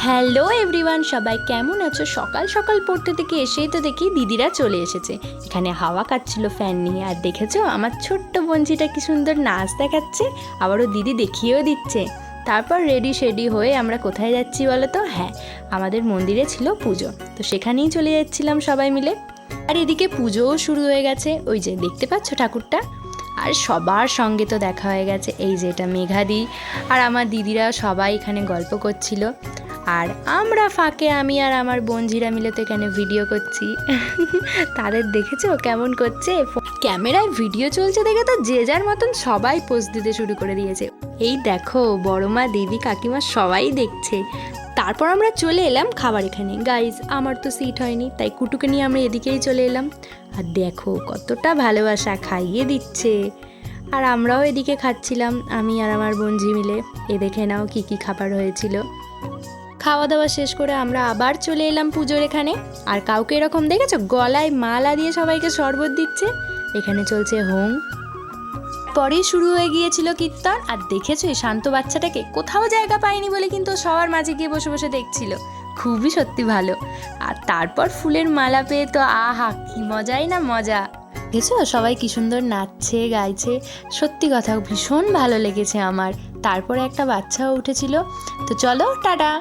Hello everyone, সবাই কেমন আছো? সকাল সকাল পড়তে থেকে এসেই তো দেখি দিদিরা চলে এসেছে। এখানে হাওয়া কাটছিল ফ্যান নিয়ে। আর দেখেছো আমার ছোট্ট বঞ্চিটা কি সুন্দর নাচ দেখাচ্ছে, আবারও দিদি দেখিয়েও দিচ্ছে। তারপর রেডি শেডি হয়ে আমরা কোথায় যাচ্ছি বলো তো? হ্যাঁ, আমাদের মন্দিরে ছিল পুজো, তো সেখানেই চলে যাচ্ছিলাম সবাই মিলে। আর এদিকে পুজোও শুরু হয়ে গেছে, ওই যে দেখতে পাচ্ছ ঠাকুরটা। আর সবার সঙ্গে তো দেখা হয়ে গেছে, এই যে এটা মেঘাদি আর আমার দিদিরা সবাই এখানে গল্প করছিল। আর আমরা ফাঁকে আমি আর আমার বোনঝিরা মিলে তো এখানে ভিডিও করছি। তাদের দেখেছো কেমন করছে? ক্যামেরায় ভিডিও চলছে দেখে তো যে যার মতন সবাই পোস্ট দিতে শুরু করে দিয়েছে। এই দেখো বড়মা, দিদি, কাকিমা সবাই দেখছে। তারপর আমরা চলে এলাম খাবার এখানে। গাইজ, আমার তো সিট হয়নি, তাই কুটুকে নিয়ে আমরা এদিকেই চলে এলাম। আর দেখো কতটা ভালোবাসা, খাইয়ে দিচ্ছে। আর আমরাও এদিকে খাচ্ছিলাম, আমি আর আমার বোনঝি মিলে। এ দেখে নাও কি কি খাবার হয়েছিল। খাওয়া দাওয়া শেষ করে আমরা আবার চলে এলাম পুজোর এখানে। আর কাউকে এরকম দেখেছো গলায় মালা দিয়ে সবাইকে শরবত দিচ্ছে? এখানে চলছে হোম। পরেই শুরু হয়ে গিয়েছিল কীর্তন। আর দেখেছো এই শান্ত বাচ্চাটাকে কোথাও জায়গা পায়নি বলে কিন্তু সবার মাঝে গিয়ে বসে বসে দেখছিল। খুবই সত্যি ভালো। আর তারপর ফুলের মালা পেয়ে তো আহা, কি মজাই না মজা। দেখেছো সবাই কি সুন্দর নাচছে গাইছে, সত্যি কথা ভীষণ ভালো লেগেছে আমার। তারপরে একটা বাচ্চাও উঠেছিল। তো চলো টাটা।